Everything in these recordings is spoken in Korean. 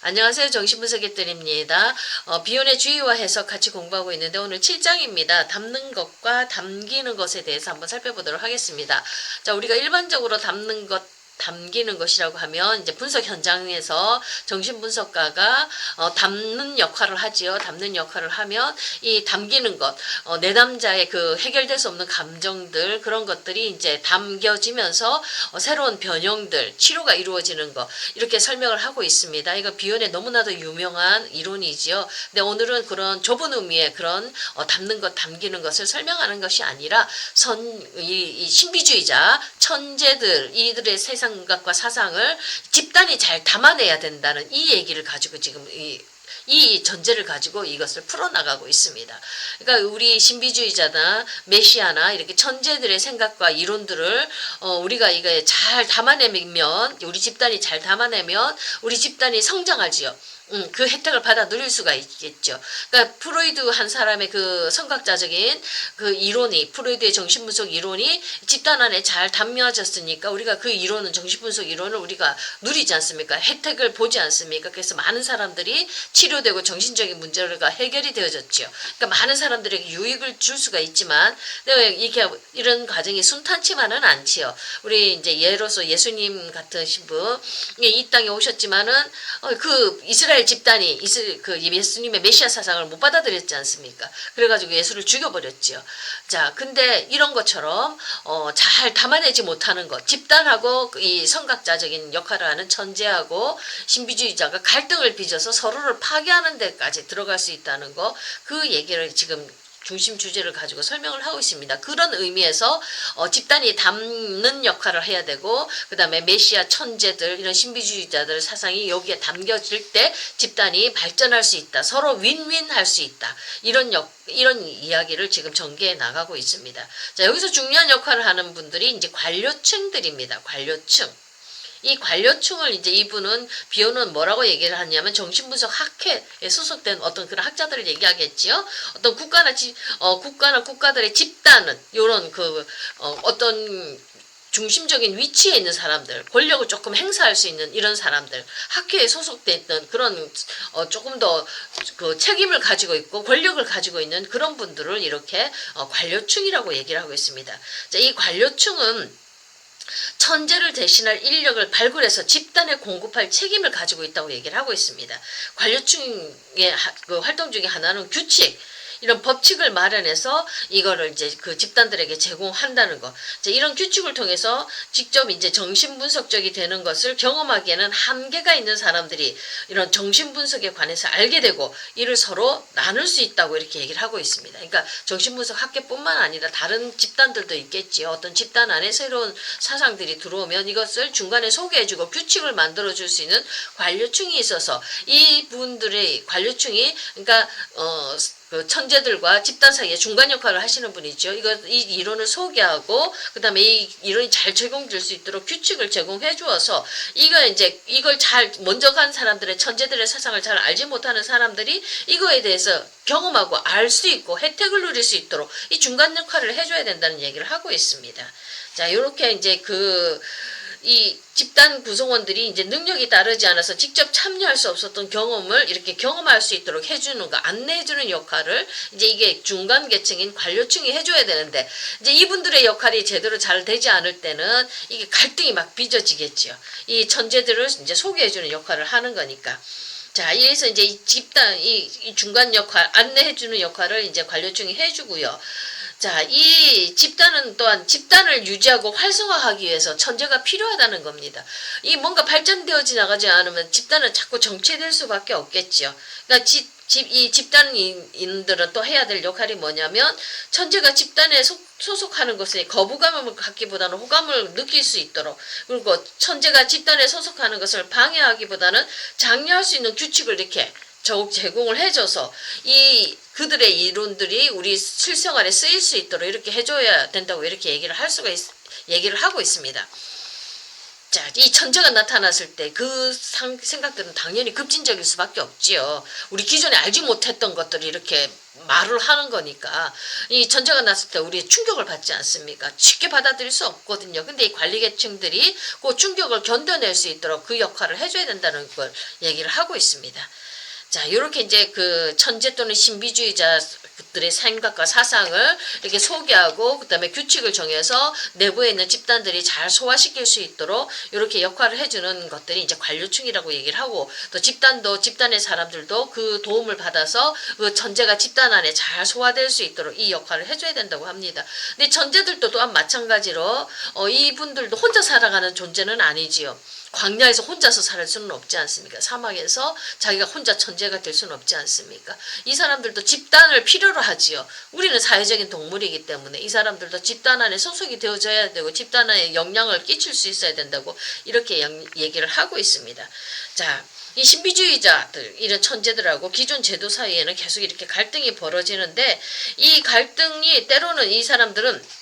안녕하세요. 정신분석의 뜰입니다. 비혼의 주의와 해석 같이 공부하고 있는데 오늘 7장입니다. 담는 것과 담기는 것에 대해서 한번 살펴보도록 하겠습니다. 자, 우리가 일반적으로 담는 것, 담기는 것이라고 하면 이제 분석 현장에서 정신분석가가 담는 역할을 하지요. 담는 역할을 하면 이 담기는 것, 내담자의 그 해결될 수 없는 감정들 그런 것들이 이제 담겨지면서 새로운 변형들, 치료가 이루어지는 것 이렇게 설명을 하고 있습니다. 이거 비혼의 너무나도 유명한 이론이지요. 근데 오늘은 그런 좁은 의미의 그런 담는 것, 담기는 것을 설명하는 것이 아니라 이 신비주의자 천재들 이들의 생각과 사상을 집단이 잘 담아내야 된다는 이 얘기를 가지고 지금 이 전제를 가지고 이것을 풀어나가고 있습니다. 그러니까 우리 신비주의자나 메시아나 이렇게 천재들의 생각과 이론들을 우리가 이거 잘 담아내면 우리 집단이 잘 담아내면 우리 집단이 성장하지요. 그 혜택을 받아 누릴 수가 있겠죠. 그러니까 프로이드 한 사람의 그 성각자적인 그 이론이 프로이드의 정신분석 이론이 집단 안에 잘 담겨졌으니까 우리가 그 이론은 정신분석 이론을 우리가 누리지 않습니까? 혜택을 보지 않습니까? 그래서 많은 사람들이 치료되고 정신적인 문제가 해결이 되어졌죠. 그러니까 많은 사람들에게 유익을 줄 수가 있지만 이게 이런 과정이 순탄치만은 않지요. 우리 이제 예로서 예수님 같은 신분 이 땅에 오셨지만은 그 이스라엘 집단이 그 예수님의 메시아 사상을 못 받아들였지 않습니까? 그래가지고 예수를 죽여버렸지요. 자, 근데 이런 것처럼 잘 담아내지 못하는 것, 집단하고 이 성각자적인 역할을 하는 천재하고 신비주의자가 갈등을 빚어서 서로를 파괴하는 데까지 들어갈 수 있다는 거, 그 얘기를 지금 중심 주제를 가지고 설명을 하고 있습니다. 그런 의미에서 집단이 담는 역할을 해야 되고 그 다음에 메시아 천재들 이런 신비주의자들 사상이 여기에 담겨질 때 집단이 발전할 수 있다. 서로 윈윈할 수 있다. 이런 이야기를 지금 전개해 나가고 있습니다. 자, 여기서 중요한 역할을 하는 분들이 이제 관료층들입니다. 관료층. 이 관료층을 이제 이분은 비오는 뭐라고 얘기를 하냐면 정신분석 학회에 소속된 어떤 그런 학자들을 얘기하겠지요. 어떤 국가나 국가들의 집단은 요런 어떤 중심적인 위치에 있는 사람들, 권력을 조금 행사할 수 있는 이런 사람들, 학회에 소속돼 있던 그런 조금 더 그 책임을 가지고 있고 권력을 가지고 있는 그런 분들을 이렇게 관료층이라고 얘기를 하고 있습니다. 자, 이 관료층은 천재를 대신할 인력을 발굴해서 집단에 공급할 책임을 가지고 있다고 얘기를 하고 있습니다. 관료층의 그 활동 중에 하나는 규칙, 이런 법칙을 마련해서 이거를 이제 그 집단들에게 제공한다는 거. 이런 규칙을 통해서 직접 이제 정신분석적이 되는 것을 경험하기에는 한계가 있는 사람들이 이런 정신분석에 관해서 알게 되고 이를 서로 나눌 수 있다고 이렇게 얘기를 하고 있습니다. 그러니까 정신분석 학계뿐만 아니라 다른 집단들도 있겠지요. 어떤 집단 안에 새로운 사상들이 들어오면 이것을 중간에 소개해주고 규칙을 만들어줄 수 있는 관료층이 있어서 이분들의 관료층이 그러니까 그 천재들과 집단 사이에 중간 역할을 하시는 분이죠. 이 이론을 소개하고 그다음에 이 이론이 잘 적용될 수 있도록 규칙을 제공해 주어서 이걸 잘 먼저 간 사람들의 천재들의 사상을 잘 알지 못하는 사람들이 이거에 대해서 경험하고 알 수 있고 혜택을 누릴 수 있도록 이 중간 역할을 해줘야 된다는 얘기를 하고 있습니다. 자, 이렇게 이제 이 집단 구성원들이 이제 능력이 다르지 않아서 직접 참여할 수 없었던 경험을 이렇게 경험할 수 있도록 해주는 거, 안내해주는 역할을 이제 이게 중간 계층인 관료층이 해줘야 되는데 이제 이분들의 역할이 제대로 잘 되지 않을 때는 이게 갈등이 막 빚어지겠지요. 이 천재들을 이제 소개해주는 역할을 하는 거니까. 자, 이래서 이제 이 집단, 이 중간 역할, 안내해주는 역할을 이제 관료층이 해주고요. 자, 이 집단은 또한 집단을 유지하고 활성화하기 위해서 천재가 필요하다는 겁니다. 이 뭔가 발전되어지 나가지 않으면 집단은 자꾸 정체될 수밖에 없겠지요. 그러니까 이 집단인들은 또 해야 될 역할이 뭐냐면 천재가 집단에 소속하는 것에 거부감을 갖기보다는 호감을 느낄 수 있도록 그리고 천재가 집단에 소속하는 것을 방해하기보다는 장려할 수 있는 규칙을 이렇게 제공을 해줘서 그들의 이론들이 우리 실생활에 쓰일 수 있도록 이렇게 해줘야 된다고 이렇게 얘기를 하고 있습니다. 자, 이 천재가 나타났을 때 그 생각들은 당연히 급진적일 수밖에 없지요. 우리 기존에 알지 못했던 것들이 이렇게 말을 하는 거니까 이 천재가 났을 때 우리 충격을 받지 않습니까? 쉽게 받아들일 수 없거든요. 근데 이 관리계층들이 그 충격을 견뎌낼 수 있도록 그 역할을 해줘야 된다는 걸 얘기를 하고 있습니다. 자, 요렇게 이제 그 천재 또는 신비주의자들의 생각과 사상을 이렇게 소개하고 그다음에 규칙을 정해서 내부에 있는 집단들이 잘 소화시킬 수 있도록 이렇게 역할을 해주는 것들이 이제 관료층이라고 얘기를 하고, 또 집단의 사람들도 그 도움을 받아서 그 천재가 집단 안에 잘 소화될 수 있도록 이 역할을 해줘야 된다고 합니다. 근데 천재들도 또한 마찬가지로 이분들도 혼자 살아가는 존재는 아니지요. 광야에서 혼자서 살 수는 없지 않습니까? 사막에서 자기가 혼자 천재가 될 수는 없지 않습니까? 이 사람들도 집단을 필요로 하지요. 우리는 사회적인 동물이기 때문에 이 사람들도 집단 안에 소속이 되어져야 되고 집단 안에 영향을 끼칠 수 있어야 된다고 이렇게 얘기를 하고 있습니다. 자, 이 신비주의자들, 이런 천재들하고 기존 제도 사이에는 계속 이렇게 갈등이 벌어지는데, 이 갈등이 때로는 이 사람들은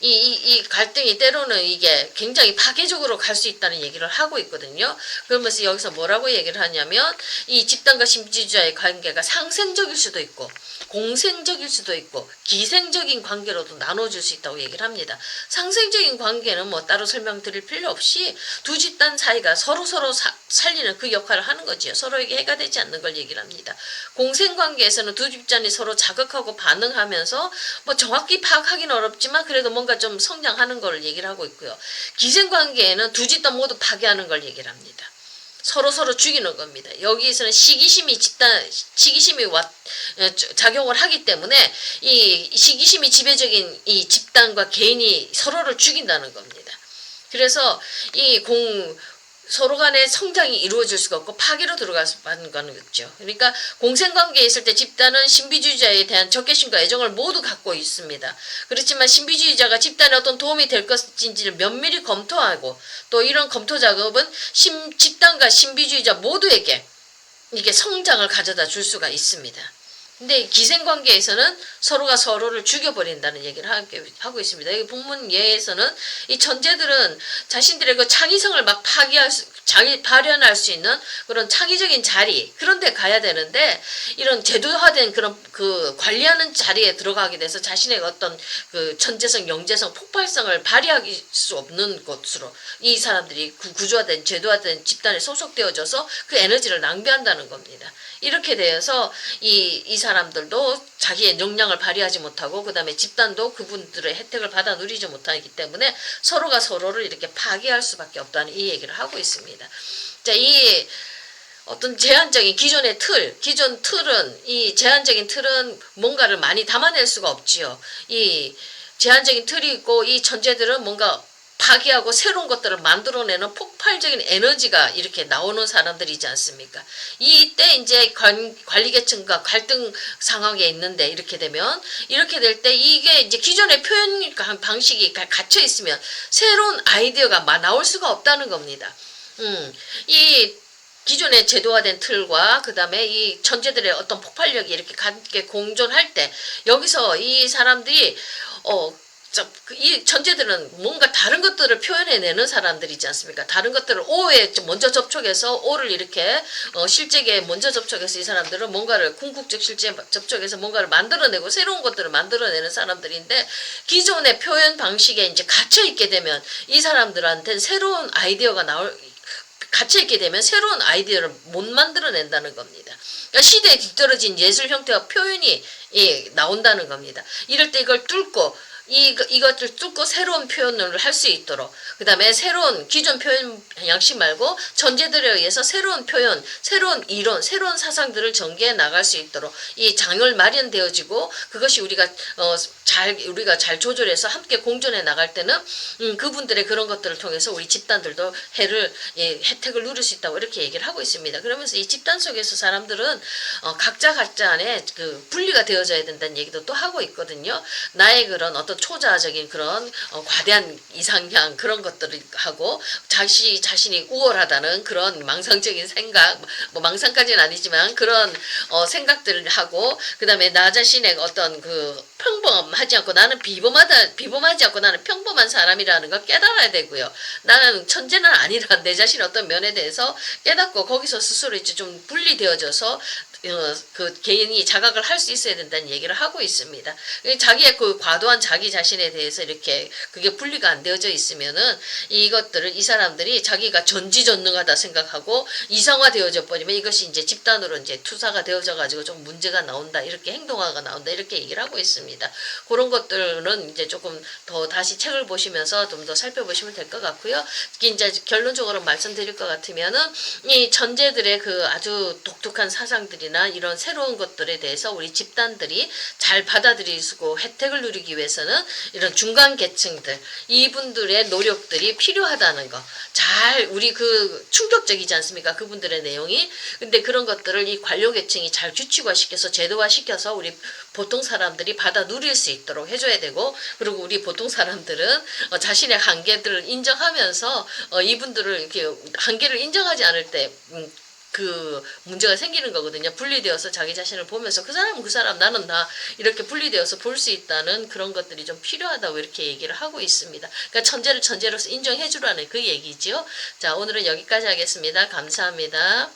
이 갈등이 때로는 이게 굉장히 파괴적으로 갈 수 있다는 얘기를 하고 있거든요. 그러면서 여기서 뭐라고 얘기를 하냐면, 이 집단과 신비주의자의 관계가 상생적일 수도 있고 공생적일 수도 있고 기생적인 관계로도 나눠질 수 있다고 얘기를 합니다. 상생적인 관계는 뭐 따로 설명드릴 필요 없이 두 집단 사이가 서로 살리는 그 역할을 하는 거지요. 서로에게 해가 되지 않는 걸 얘기를 합니다. 공생관계에서는 두 집단이 서로 자극하고 반응하면서 뭐 정확히 파악하기는 어렵지만 그래도 뭔가 좀 성장하는 걸 얘기를 하고 있고요. 기생관계에는 두 집단 모두 파괴하는 걸 얘기를 합니다. 서로 죽이는 겁니다. 여기에서는 시기심이 작용을 하기 때문에 이 시기심이 지배적인 이 집단과 개인이 서로를 죽인다는 겁니다. 그래서 서로 간의 성장이 이루어질 수가 없고 파괴로 들어가는 거죠. 그러니까 공생관계에 있을 때 집단은 신비주의자에 대한 적개심과 애정을 모두 갖고 있습니다. 그렇지만 신비주의자가 집단에 어떤 도움이 될 것인지를 면밀히 검토하고, 또 이런 검토 작업은 집단과 신비주의자 모두에게 이게 성장을 가져다 줄 수가 있습니다. 근데 기생관계에서는 서로가 서로를 죽여버린다는 얘기를 하고 있습니다. 여기 본문 예에서는 이 천재들은 자신들의 그 창의성을 막 발현할 수 있는 그런 창의적인 자리, 그런 데 가야 되는데, 이런 제도화된 그런 그 관리하는 자리에 들어가게 돼서 자신의 어떤 그 천재성, 영재성, 폭발성을 발휘할 수 없는 것으로 이 사람들이 구조화된 제도화된 집단에 소속되어져서 그 에너지를 낭비한다는 겁니다. 이렇게 되어서 이 사람들도 자기의 역량을 발휘하지 못하고, 그 다음에 집단도 그분들의 혜택을 받아 누리지 못하기 때문에 서로가 서로를 이렇게 파괴할 수밖에 없다는 이 얘기를 하고 있습니다. 자, 이 어떤 제한적인 기존 틀은, 이 제한적인 틀은 뭔가를 많이 담아낼 수가 없지요. 이 제한적인 틀이 있고, 이 천재들은 뭔가 파괴하고 새로운 것들을 만들어내는 폭발적인 에너지가 이렇게 나오는 사람들이지 않습니까? 이때 이제 관리계층과 갈등 상황에 있는데, 이렇게 될 때 이게 이제 기존의 표현 방식이 갇혀 있으면 새로운 아이디어가 나올 수가 없다는 겁니다. 이 기존의 제도화된 틀과 그 다음에 이 천재들의 어떤 폭발력이 이렇게 함께 공존할 때, 여기서 이 사람들이 이 천재들은 뭔가 다른 것들을 표현해내는 사람들이지 않습니까? 다른 것들을 오에 먼저 접촉해서, 오를 이렇게 실제에 먼저 접촉해서 이 사람들은 뭔가를 궁극적 실제 접촉해서 뭔가를 만들어내고 새로운 것들을 만들어내는 사람들인데, 기존의 표현 방식에 이제 갇혀있게 되면 이 사람들한테는 새로운 아이디어가 갇혀있게 되면 새로운 아이디어를 못 만들어낸다는 겁니다. 그러니까 시대에 뒤떨어진 예술 형태와 표현이 나온다는 겁니다. 이럴 때 이걸 뚫고 이것을 뚫고 새로운 표현을 할 수 있도록, 그 다음에 새로운 기존 표현 양식 말고 천재들에 의해서 새로운 표현, 새로운 이론, 새로운 사상들을 전개해 나갈 수 있도록 이 장을 마련되어지고, 그것이 우리가 잘 조절해서 함께 공존해 나갈 때는 그분들의 그런 것들을 통해서 우리 집단들도 혜택을 누릴 수 있다고 이렇게 얘기를 하고 있습니다. 그러면서 이 집단 속에서 사람들은 각자 안에 그 분리가 되어져야 된다는 얘기도 또 하고 있거든요. 나의 그런 어떤 초자적인 그런 과대한 이상향 그런 것들을 하고 자신이 우월하다는 그런 망상적인 생각, 뭐 망상까지는 아니지만 그런 생각들을 하고, 그 다음에 나 자신의 어떤 그 평범하지 않고 나는 비범하지 않고 나는 평범한 사람이라는 걸 깨달아야 되고요. 나는 천재는 아니라 내 자신의 어떤 면에 대해서 깨닫고 거기서 스스로 이제 좀 분리되어져서 그 개인이 자각을 할 수 있어야 된다는 얘기를 하고 있습니다. 자기의 그 과도한 자기 자신에 대해서 이렇게 그게 분리가 안 되어져 있으면은 이것들을 이 사람들이 자기가 전지전능하다 생각하고 이상화되어져 버리면 이것이 이제 집단으로 이제 투사가 되어져 가지고 좀 문제가 나온다, 이렇게 행동화가 나온다, 이렇게 얘기를 하고 있습니다. 그런 것들은 이제 조금 더 다시 책을 보시면서 좀 더 살펴보시면 될 것 같고요. 이제 결론적으로 말씀드릴 것 같으면은 이 천재들의 그 아주 독특한 사상들이나 이런 새로운 것들에 대해서 우리 집단들이 잘 받아들이고 혜택을 누리기 위해서는 이런 중간 계층들, 이분들의 노력들이 필요하다는 거. 잘 우리 그 충격적이지 않습니까? 그분들의 내용이. 근데 그런 것들을 이 관료 계층이 잘 규칙화시켜서 제도화시켜서 우리 보통 사람들이 받아 누릴 수 있도록 해줘야 되고, 그리고 우리 보통 사람들은 자신의 한계들을 인정하면서 이분들을 이렇게 한계를 인정하지 않을 때 그 문제가 생기는 거거든요. 분리되어서 자기 자신을 보면서 그 사람은 그 사람, 나는 나, 이렇게 분리되어서 볼 수 있다는 그런 것들이 좀 필요하다고 이렇게 얘기를 하고 있습니다. 그러니까 천재를 천재로서 인정해 주라는 그 얘기죠. 자, 오늘은 여기까지 하겠습니다. 감사합니다.